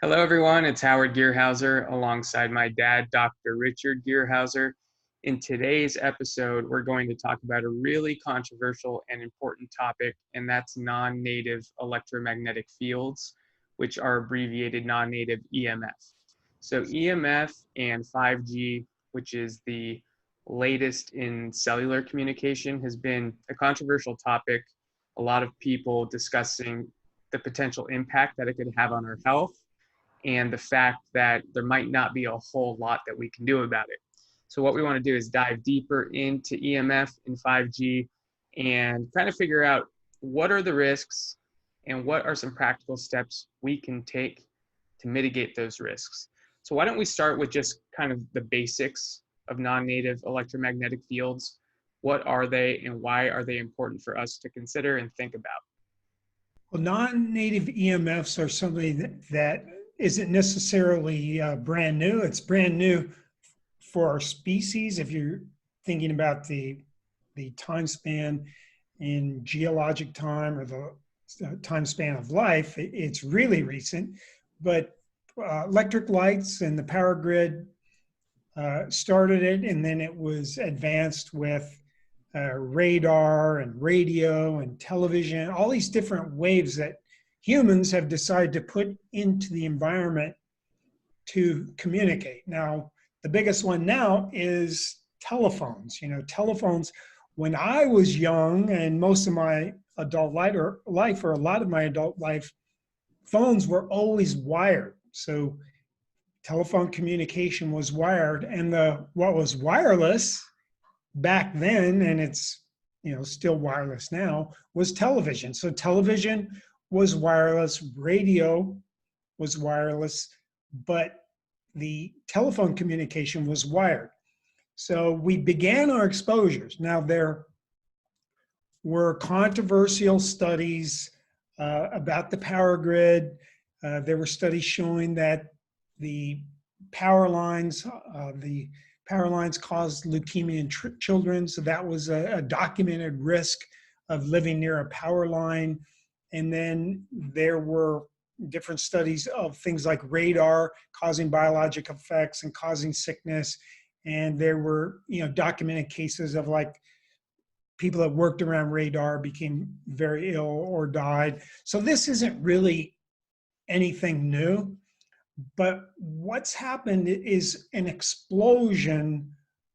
Hello, everyone. It's Howard Gearhauser alongside my dad, Dr. Richard Gearhauser. In today's episode, we're going to talk about a really controversial and important topic, and that's non-native electromagnetic fields, which are abbreviated non-native EMF. So EMF and 5G, which is the latest in cellular communication, has been a controversial topic. A lot of people discussing the potential impact that it could have on our health and the fact that there might not be a whole lot that we can do about it. So what we want to do is dive deeper into EMF and 5G and kind of figure out what are the risks and what are some practical steps we can take to mitigate those risks. So why don't we start with just kind of the basics of non-native electromagnetic fields? What are they and why are they important for us to consider and think about? Well, non-native EMFs are something that isn't necessarily brand new. It's brand new for our species. If you're thinking about the time span in geologic time or the time span of life, it's really recent. But electric lights and the power grid started it, and then it was advanced with radar and radio and television, all these different waves that humans have decided to put into the environment to communicate. Now, the biggest one now is telephones. You know, telephones, when I was young and most of my adult life, or a lot of my adult life, phones were always wired. So telephone communication was wired, and what was wireless back then, and it's still wireless now, was television. So television was wireless, radio was wireless, but the telephone communication was wired. So we began our exposures. Now, there were controversial studies about the power grid. There were studies showing that the power lines caused leukemia in children. So that was a documented risk of living near a power line. And then there were different studies of things like radar causing biologic effects and causing sickness. And there were, documented cases of like people that worked around radar became very ill or died. So this isn't really anything new. But what's happened is an explosion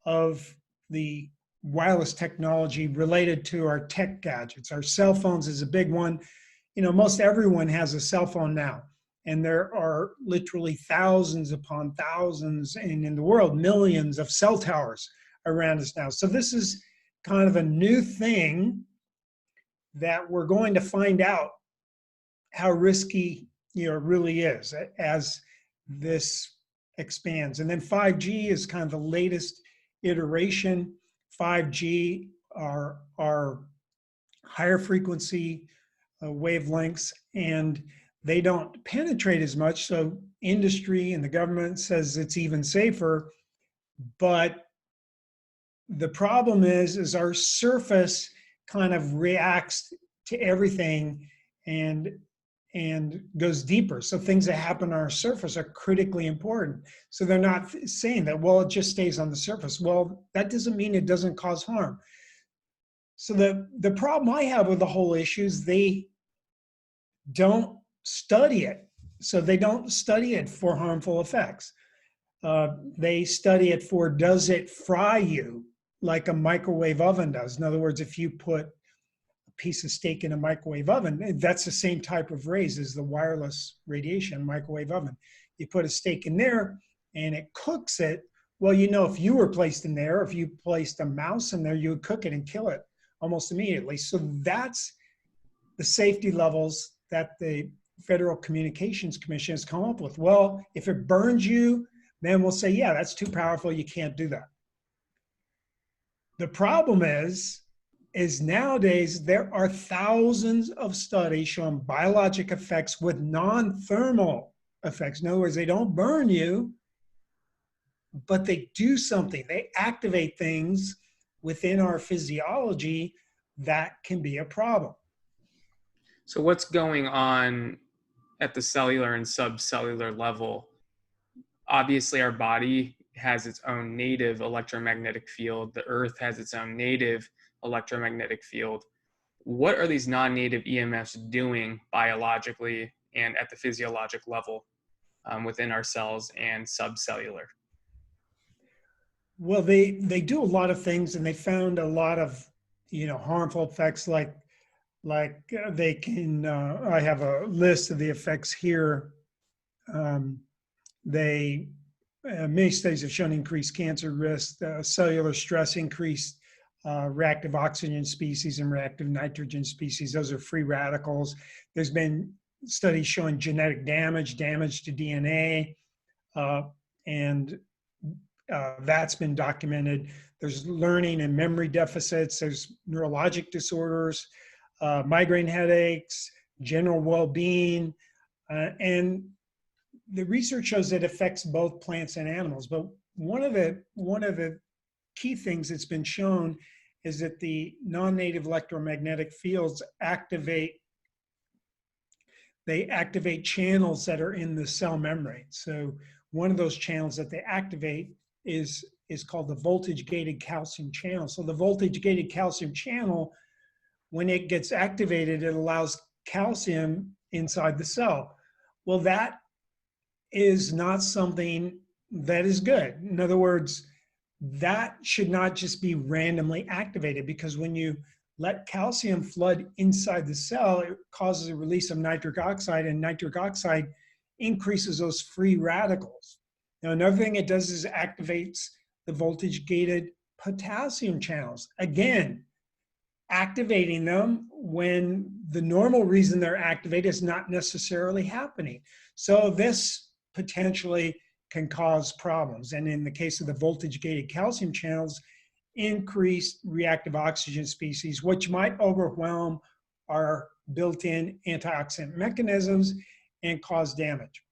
of the wireless technology related to our tech gadgets. Our cell phones is a big one. Most everyone has a cell phone now. And there are literally thousands upon thousands, and in the world, millions of cell towers around us now. So this is kind of a new thing that we're going to find out how risky it really is as this expands. And then 5G is kind of the latest iteration. 5G are higher frequency wavelengths, and they don't penetrate as much. So industry and the government says it's even safer. But the problem is our surface kind of reacts to everything and goes deeper. So things that happen on our surface are critically important. So they're not saying that, well, it just stays on the surface. Well, that doesn't mean it doesn't cause harm. So the problem I have with the whole issue is they don't study it. So they don't study it for harmful effects. They study it for, does it fry you like a microwave oven does? In other words, if you put piece of steak in a microwave oven, that's the same type of rays as the wireless radiation microwave oven. You put a steak in there and it cooks it. Well, if you were placed in there, if you placed a mouse in there, you would cook it and kill it almost immediately. So that's the safety levels that the Federal Communications Commission has come up with. Well, if it burns you, then we'll say, yeah, that's too powerful. You can't do that. The problem is nowadays there are thousands of studies showing biologic effects with non-thermal effects. In other words, they don't burn you, but they do something. They activate things within our physiology that can be a problem. So what's going on at the cellular and subcellular level, obviously our body has its own native electromagnetic field. The earth has its own native electromagnetic field. What are these non-native EMFs doing biologically and at the physiologic level within our cells and subcellular? Well, they do a lot of things, and they found a lot of harmful effects they can. I have a list of the effects here. Um, they Many studies have shown increased cancer risk, cellular stress, increased reactive oxygen species and reactive nitrogen species. Those are free radicals. There's been studies showing genetic damage to DNA, and that's been documented. There's learning and memory deficits. There's neurologic disorders, migraine headaches, general well-being, and the research shows it affects both plants and animals. But one of the key things that's been shown is that the non-native electromagnetic fields activate channels that are in the cell membrane. So one of those channels that they activate is called the voltage-gated calcium channel. So the voltage-gated calcium channel, when it gets activated, it allows calcium inside the cell. Well, that is not something that is good. In other words, that should not just be randomly activated, because when you let calcium flood inside the cell, it causes a release of nitric oxide, and nitric oxide increases those free radicals. Now, another thing it does is activates the voltage-gated potassium channels. Again, activating them when the normal reason they're activated is not necessarily happening. So this potentially can cause problems. And in the case of the voltage-gated calcium channels, increased reactive oxygen species, which might overwhelm our built-in antioxidant mechanisms and cause damage.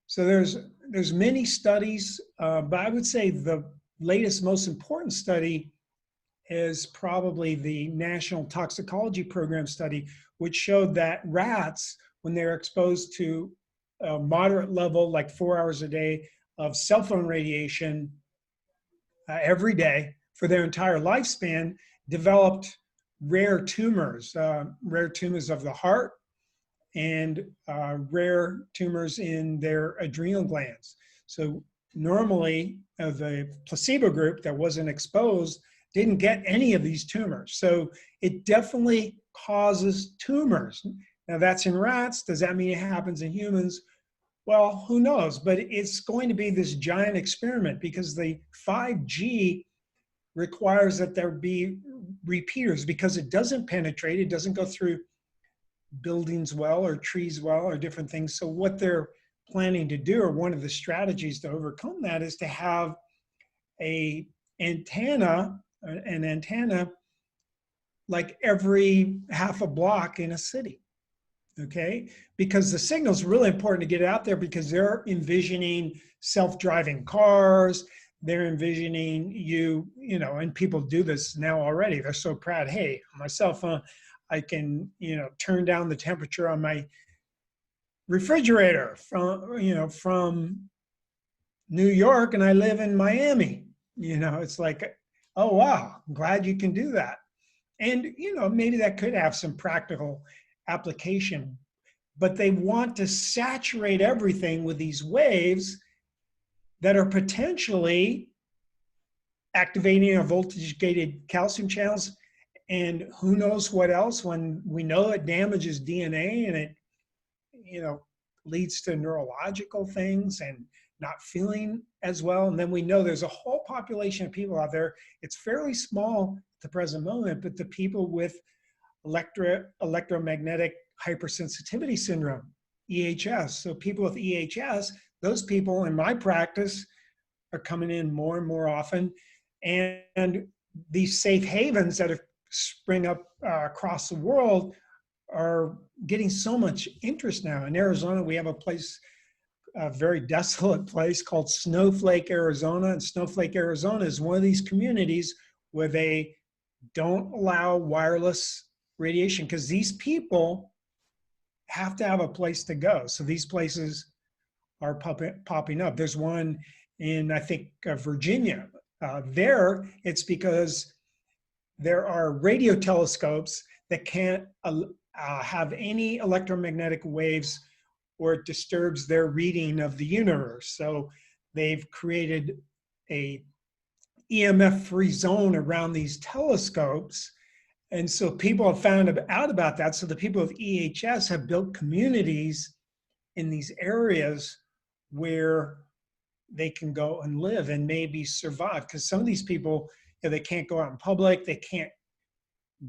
So there's many studies, but I would say the latest, most important study is probably the National Toxicology Program study, which showed that rats, when they're exposed to a moderate level, like 4 hours a day, of cell phone radiation every day for their entire lifespan, developed rare tumors of the heart, and rare tumors in their adrenal glands. So normally, the placebo group that wasn't exposed didn't get any of these tumors. So it definitely causes tumors. Now that's in rats. Does that mean it happens in humans? Well, who knows? But it's going to be this giant experiment, because the 5G requires that there be repeaters, because it doesn't penetrate, it doesn't go through buildings well or trees well or different things. So what they're planning to do, or one of the strategies to overcome that, is to have an antenna like every half a block in a city. Okay, because the signal is really important to get out there, because they're envisioning self-driving cars. They're envisioning and people do this now already. They're so proud. Hey, on my cell phone, I can, turn down the temperature on my refrigerator from New York, and I live in Miami. It's like, oh, wow, I'm glad you can do that. And, maybe that could have some practical application, but they want to saturate everything with these waves that are potentially activating our voltage-gated calcium channels, and who knows what else, when we know it damages DNA, and it, leads to neurological things and not feeling as well. And then we know there's a whole population of people out there. It's fairly small at the present moment, but the people with electromagnetic hypersensitivity syndrome, EHS. So people with EHS, those people in my practice are coming in more and more often. And these safe havens that have spring up across the world are getting so much interest now. In Arizona, we have a very desolate place called Snowflake, Arizona. And Snowflake, Arizona is one of these communities where they don't allow wireless radiation, because these people have to have a place to go. So these places are popping up. There's one in, I think, Virginia. There, it's because there are radio telescopes that can't have any electromagnetic waves or it disturbs their reading of the universe. So they've created a EMF free zone around these telescopes. And so people have found out about that. So the people of EHS have built communities in these areas where they can go and live and maybe survive. Because some of these people, they can't go out in public, they can't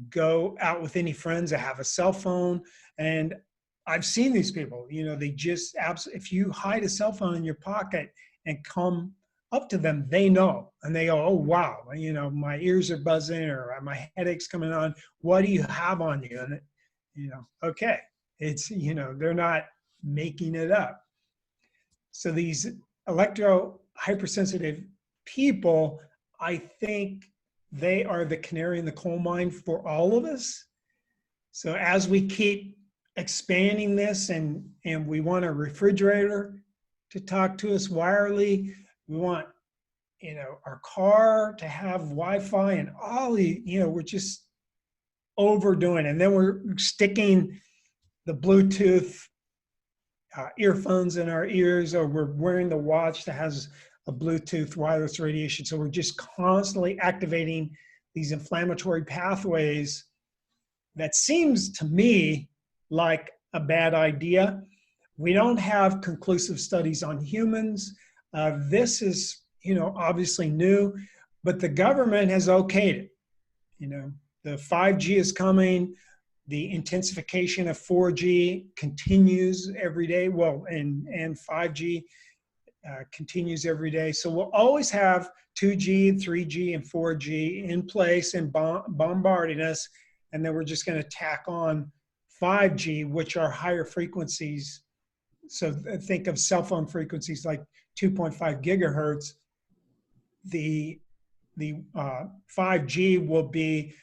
go out with any friends that have a cell phone. And I've seen these people, they just absolutely, if you hide a cell phone in your pocket and come up to them, they know. And they go, oh, wow, my ears are buzzing or my headache's coming on. What do you have on you? And, okay, it's, they're not making it up. So these electro hypersensitive people, I think they are the canary in the coal mine for all of us. So as we keep expanding this and we want a refrigerator to talk to us wirely, we want, our car to have Wi-Fi and all the, we're just overdoing it. And then we're sticking the Bluetooth earphones in our ears, or we're wearing the watch that has a Bluetooth wireless radiation. So we're just constantly activating these inflammatory pathways. That seems to me like a bad idea. We don't have conclusive studies on humans. This is, obviously new, but the government has okayed it. The 5G is coming. The intensification of 4G continues every day. Well, and 5G continues every day. So we'll always have 2G, 3G, and 4G in place and bombarding us. And then we're just going to tack on 5G, which are higher frequencies. So think of cell phone frequencies like 2.5 gigahertz. The 5G will be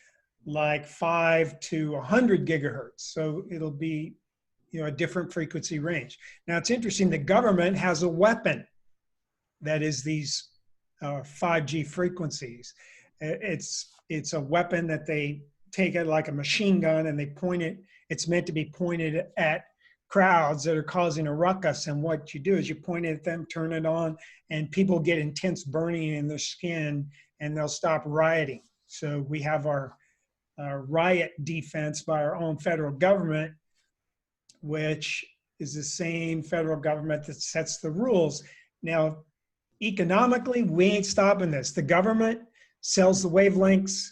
like 5 to 100 gigahertz. So it'll be, a different frequency range. Now it's interesting, the government has a weapon that is these 5G frequencies. It's a weapon that they take it like a machine gun and they point it, it's meant to be pointed at crowds that are causing a ruckus. And what you do is you point it at them, turn it on, and people get intense burning in their skin and they'll stop rioting. So we have our riot defense by our own federal government, which is the same federal government that sets the rules. Now, economically, we ain't stopping this. The government sells the wavelengths,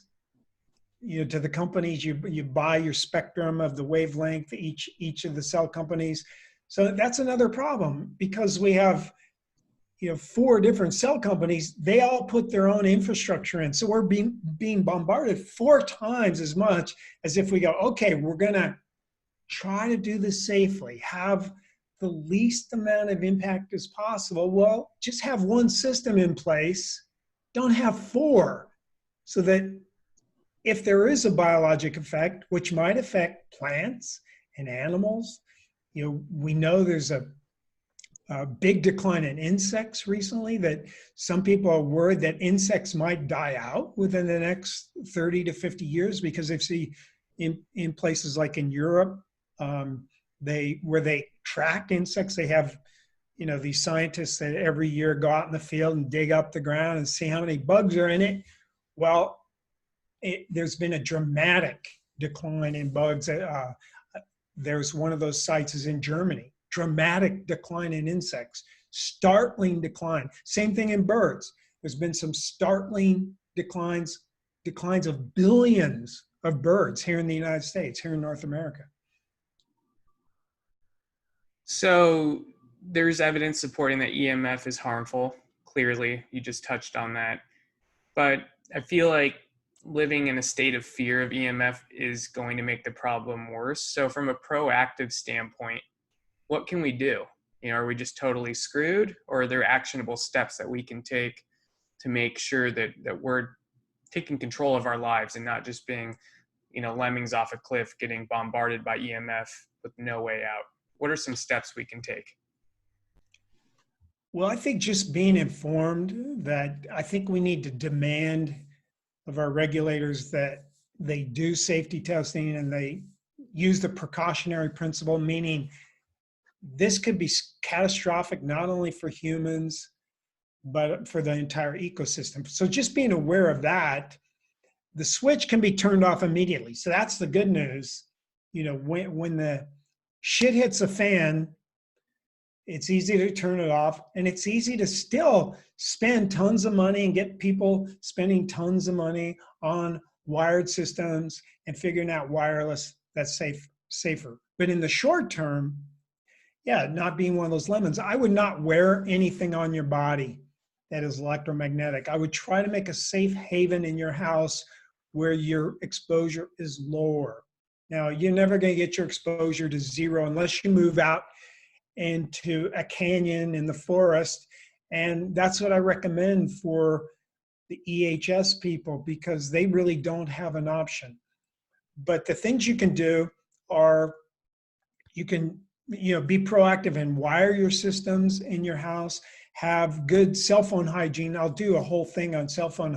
to the companies. You buy your spectrum of the wavelength, each of the cell companies. So that's another problem because we have 4 different cell companies. They all put their own infrastructure in. So we're being bombarded 4 times as much as if we go, okay, we're going to try to do this safely, have the least amount of impact as possible. Well, just have one system in place. Don't have 4, so that if there is a biologic effect, which might affect plants and animals, we know there's a big decline in insects recently, that some people are worried that insects might die out within the next 30 to 50 years because they've seen in places like in Europe, where they track insects, they have, these scientists that every year go out in the field and dig up the ground and see how many bugs are in it. Well, there's been a dramatic decline in bugs. There's one of those sites is in Germany. Dramatic decline in insects, startling decline. Same thing in birds. There's been some startling declines of billions of birds here in the United States, here in North America. So there's evidence supporting that EMF is harmful. Clearly, you just touched on that. But I feel like living in a state of fear of EMF is going to make the problem worse. So from a proactive standpoint, what can we do? Are we just totally screwed, or are there actionable steps that we can take to make sure that we're taking control of our lives and not just being, lemmings off a cliff getting bombarded by EMF with no way out? What are some steps we can take? Well, I think just being informed that I think we need to demand of our regulators that they do safety testing and they use the precautionary principle, meaning this could be catastrophic not only for humans, but for the entire ecosystem. So just being aware of that, the switch can be turned off immediately. So that's the good news. You know, when the shit hits a fan, it's easy to turn it off, and it's easy to still spend tons of money and get people spending tons of money on wired systems and figuring out wireless that's safer. But in the short term, yeah, not being one of those lemons, I would not wear anything on your body that is electromagnetic. I would try to make a safe haven in your house where your exposure is lower. Now, you're never going to get your exposure to zero unless you move out into a canyon in the forest. And that's what I recommend for the EHS people, because they really don't have an option. But the things you can do are you can be proactive and wire your systems in your house, have good cell phone hygiene. I'll do a whole thing on cell phone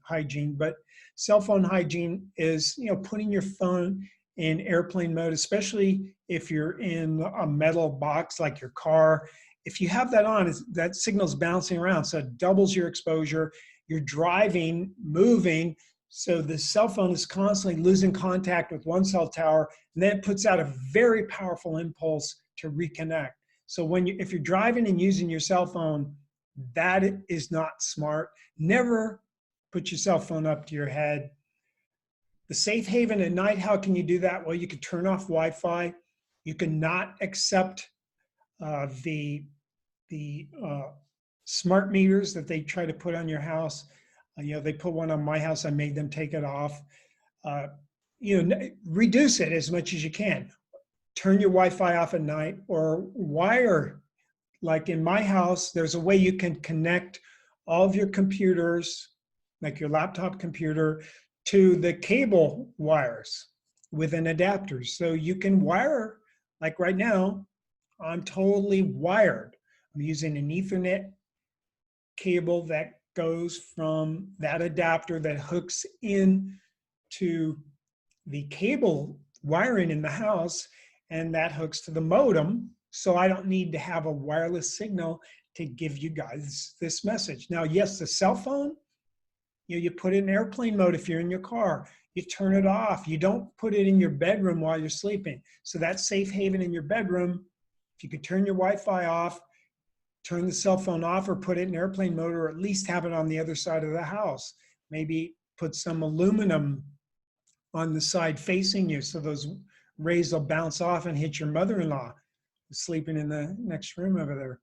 hygiene, but cell phone hygiene is putting your phone in airplane mode, especially if you're in a metal box like your car. If you have that on, that signal's bouncing around, so it doubles your exposure. You're driving, moving, so the cell phone is constantly losing contact with one cell tower, and then it puts out a very powerful impulse to reconnect. So if you're driving and using your cell phone, that is not smart. Never put your cell phone up to your head. The safe haven at night, how can you do that? Well, you can turn off Wi-Fi. You can not accept the smart meters that they try to put on your house. They put one on my house. I made them take it off. Reduce it as much as you can. Turn your Wi-Fi off at night, or wire. Like in my house, there's a way you can connect all of your computers, like your laptop computer, to the cable wires with an adapter. So you can wire, like right now, I'm totally wired. I'm using an Ethernet cable that goes from that adapter that hooks in to the cable wiring in the house, and that hooks to the modem. So I don't need to have a wireless signal to give you guys this message. Now, yes, the cell phone, you put it in airplane mode if you're in your car. You turn it off. You don't put it in your bedroom while you're sleeping. So that's safe haven in your bedroom. If you could turn your Wi-Fi off, turn the cell phone off, or put it in airplane mode, or at least have it on the other side of the house. Maybe put some aluminum on the side facing you so those rays will bounce off and hit your mother-in-law who's sleeping in the next room over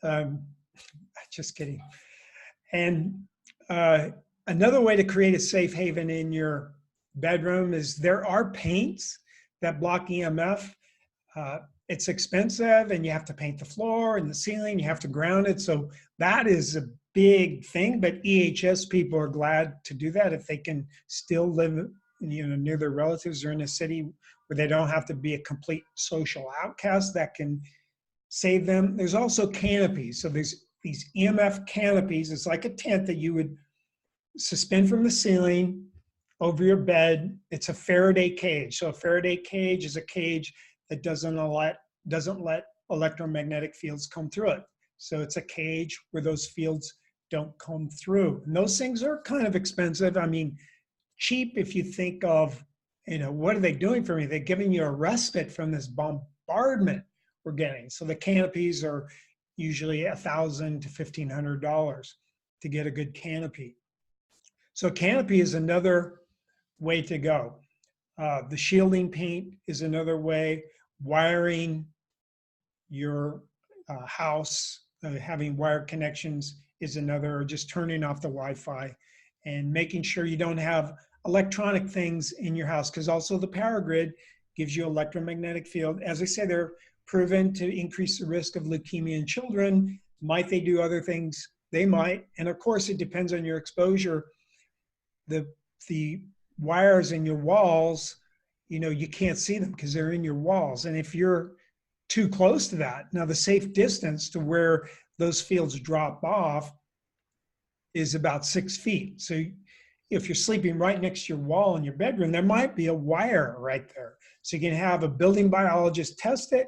there. Just kidding. And another way to create a safe haven in your bedroom is there are paints that block EMF. It's expensive, and you have to paint the floor and the ceiling. You have to ground it. So that is a big thing, but EHS people are glad to do that if they can still live near their relatives or in a city where they don't have to be a complete social outcast. That can save them. There's also canopies. So there's these EMF canopies. It's like a tent that you would suspend from the ceiling over your bed. It's a Faraday cage. So a Faraday cage is a cage that doesn't let electromagnetic fields come through it. So it's a cage where those fields don't come through. And those things are kind of expensive. I mean, cheap if you think of, what are they doing for me? They're giving you a respite from this bombardment we're getting. So the canopies are usually $1,000 to $1,500 to get a good canopy. So canopy is another way to go. The shielding paint is another way. Wiring your house, having wired connections is another, or just turning off the Wi-Fi and making sure you don't have electronic things in your house, because also the power grid gives you electromagnetic field. As I say, they're proven to increase the risk of leukemia in children. Might they do other things? They might. And of course, it depends on your exposure. The wires in your walls you can't see them because they're in your walls. And if you're too close to that, now the safe distance to where those fields drop off is about 6 feet. So if you're sleeping right next to your wall in your bedroom, there might be a wire right there. So you can have a building biologist test it,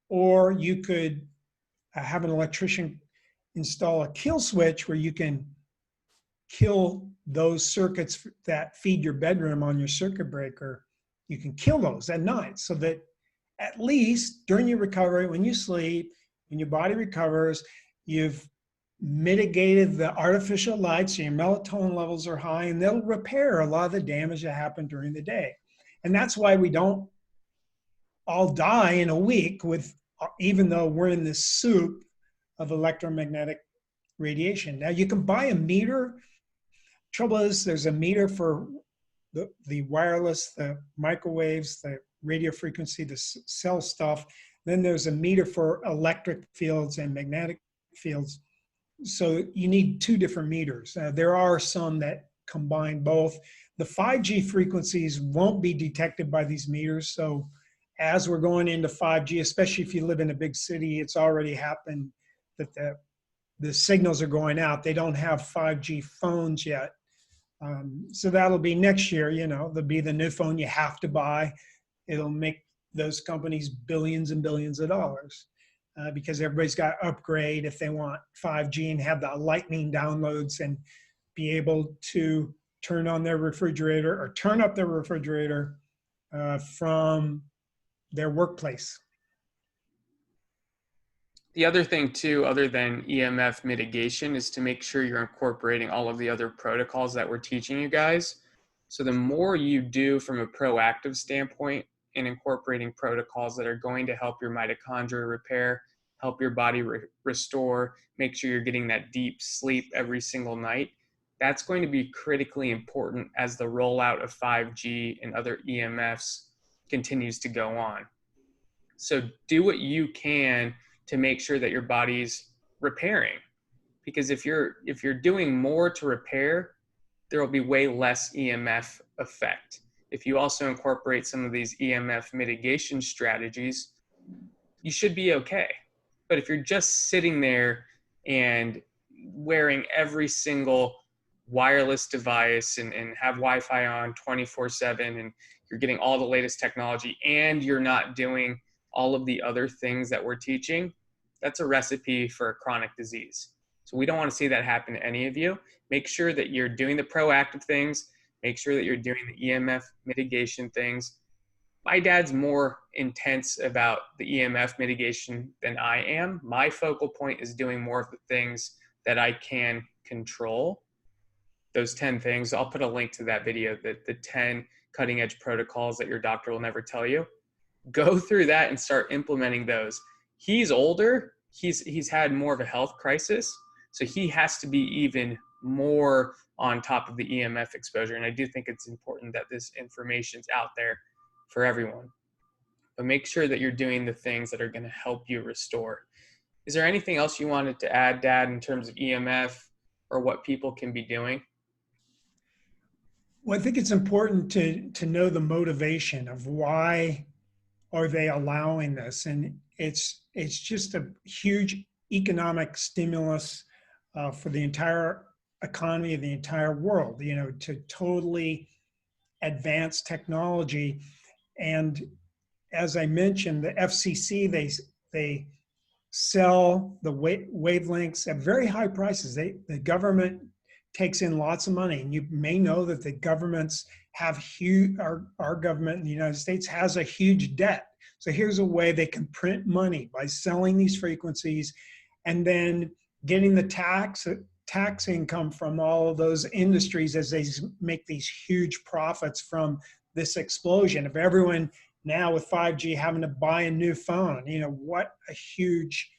or you could have an electrician install a kill switch where you can kill those circuits that feed your bedroom on your circuit breaker. You can kill those at night so that at least during your recovery, when you sleep, when your body recovers, you've mitigated the artificial light so your melatonin levels are high, and they'll repair a lot of the damage that happened during the day. And that's why we don't all die in a week with, even though we're in this soup of electromagnetic radiation. Now you can buy a meter. Trouble is there's a meter for the wireless, the microwaves, the radio frequency, the cell stuff. Then there's a meter for electric fields and magnetic fields. So you need two different meters. There are some that combine both. The 5G frequencies won't be detected by these meters. So as we're going into 5G, especially if you live in a big city, it's already happened that the signals are going out. They don't have 5G phones yet. So that'll be next year, there'll be the new phone you have to buy. It'll make those companies billions and billions of dollars because everybody's got to upgrade if they want 5G and have the lightning downloads and be able to turn on their refrigerator or turn up their refrigerator from their workplace. The other thing too, other than EMF mitigation, is to make sure you're incorporating all of the other protocols that we're teaching you guys. So the more you do from a proactive standpoint in incorporating protocols that are going to help your mitochondria repair, help your body restore, make sure you're getting that deep sleep every single night, that's going to be critically important as the rollout of 5G and other EMFs continues to go on. So do what you can to make sure that your body's repairing, because if you're doing more to repair, there will be way less EMF effect. If you also incorporate some of these EMF mitigation strategies, you should be okay. But if you're just sitting there and wearing every single wireless device and have Wi-Fi on 24/7 and you're getting all the latest technology and you're not doing all of the other things that we're teaching, that's a recipe for a chronic disease. So we don't want to see that happen to any of you. Make sure that you're doing the proactive things. Make sure that you're doing the EMF mitigation things. My dad's more intense about the EMF mitigation than I am. My focal point is doing more of the things that I can control. Those 10 things, I'll put a link to that video, the 10 cutting edge protocols that your doctor will never tell you. Go through that and start implementing those. He's older. He's had more of a health crisis. So he has to be even more on top of the EMF exposure. And I do think it's important that this information's out there for everyone. But make sure that you're doing the things that are going to help you restore. Is there anything else you wanted to add, Dad, in terms of EMF or what people can be doing? Well, I think it's important to know the motivation of why are they allowing this, and it's just a huge economic stimulus for the entire economy of the entire world, to totally advance technology. And as I mentioned, the FCC, they sell the wavelengths at very high prices. The government takes in lots of money, and you may know that the governments have huge. Our government in the United States has a huge debt. So here's a way they can print money by selling these frequencies, and then getting the tax income from all of those industries as they make these huge profits from this explosion of everyone now with 5G having to buy a new phone. What a huge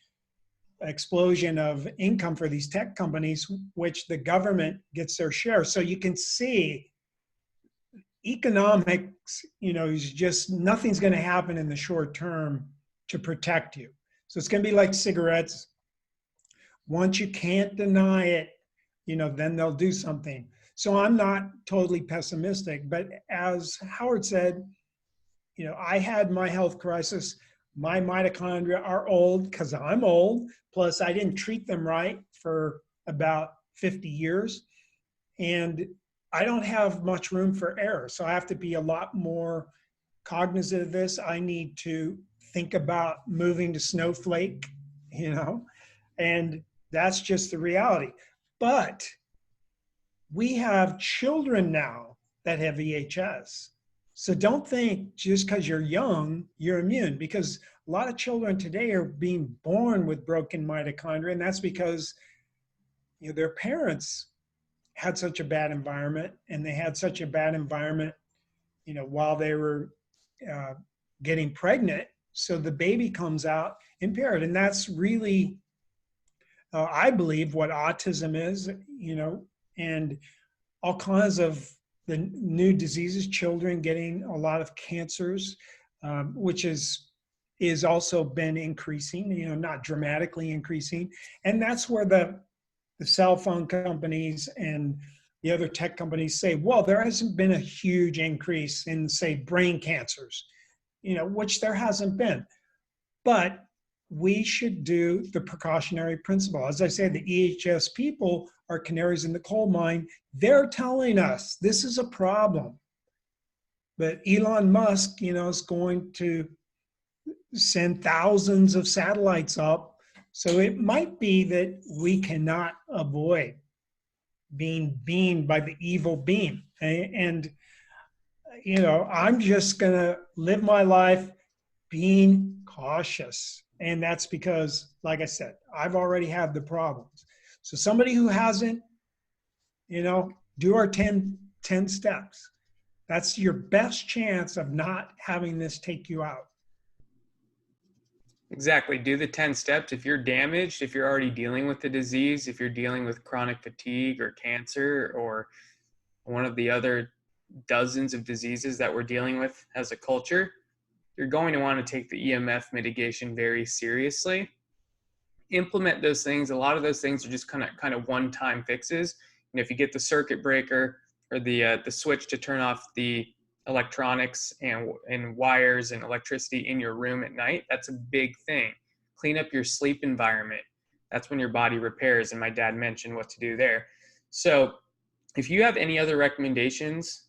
explosion of income for these tech companies, which the government gets their share. So you can see economics, is just nothing's going to happen in the short term to protect you. So it's going to be like cigarettes. Once you can't deny it, then they'll do something. So I'm not totally pessimistic, but as Howard said, I had my health crisis. My mitochondria are old because I'm old. Plus, I didn't treat them right for about 50 years. And I don't have much room for error. So I have to be a lot more cognizant of this. I need to think about moving to Snowflake, and that's just the reality. But we have children now that have EHS. So don't think just because you're young, you're immune, because a lot of children today are being born with broken mitochondria, and that's because their parents had such a bad environment, and they had such a bad environment, while they were uh, getting pregnant. So the baby comes out impaired, and that's really, I believe, what autism is, and all kinds of the new diseases, children getting a lot of cancers, which is also been increasing, not dramatically increasing. And that's where the cell phone companies and the other tech companies say, well, there hasn't been a huge increase in, say, brain cancers, which there hasn't been. But we should do the precautionary principle. As I said, the EHS people are canaries in the coal mine. They're telling us this is a problem. But Elon Musk, is going to send thousands of satellites up. So it might be that we cannot avoid being beamed by the evil beam. And, I'm just going to live my life being cautious. And that's because, like I said, I've already had the problems. So somebody who hasn't, do our 10 steps. That's your best chance of not having this take you out. Exactly. Do the 10 steps. If you're damaged, if you're already dealing with the disease, if you're dealing with chronic fatigue or cancer or one of the other dozens of diseases that we're dealing with as a culture, you're going to want to take the EMF mitigation very seriously. Implement those things. A lot of those things are just kind of one-time fixes. And if you get the circuit breaker or the switch to turn off the electronics and wires and electricity in your room at night, that's a big thing. Clean up your sleep environment. That's when your body repairs, and my dad mentioned what to do there. So if you have any other recommendations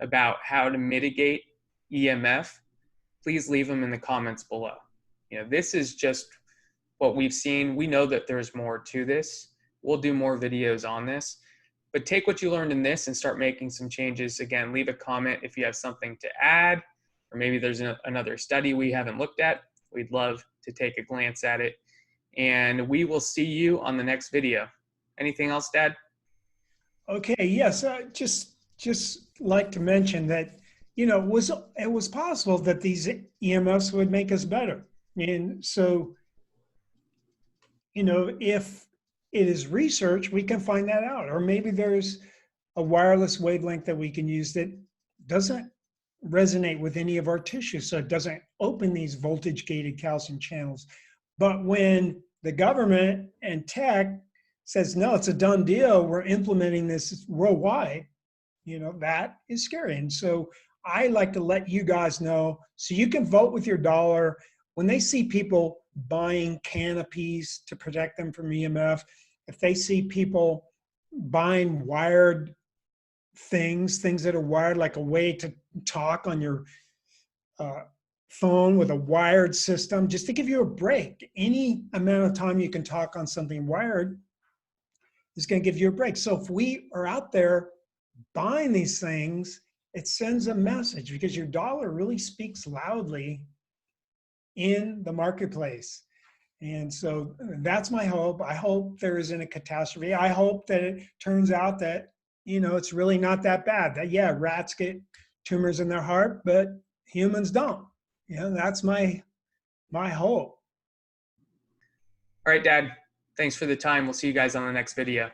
about how to mitigate EMF, please leave them in the comments below. This is just what we've seen. We know that there's more to this. We'll do more videos on this, but take what you learned in this and start making some changes. Again, leave a comment if you have something to add, or maybe there's another study we haven't looked at. We'd love to take a glance at it, and we will see you on the next video. Anything else, Dad? Okay, yes, just like to mention that, it was possible that these EMFs would make us better. And so, if it is research, we can find that out. Or maybe there's a wireless wavelength that we can use that doesn't resonate with any of our tissues, so it doesn't open these voltage-gated calcium channels. But when the government and tech says, no, it's a done deal, we're implementing this worldwide, that is scary. And so I like to let you guys know so you can vote with your dollar. When they see people buying canopies to protect them from EMF, if they see people buying wired things that are wired, like a way to talk on your phone with a wired system, just to give you a break. Any amount of time you can talk on something wired is going to give you a break. So if we are out there buying these things, it sends a message, because your dollar really speaks loudly in the marketplace. And so that's my hope. I hope there isn't a catastrophe. I hope that it turns out that, it's really not that bad. That, yeah, rats get tumors in their heart, but humans don't. That's my hope. All right, Dad. Thanks for the time. We'll see you guys on the next video.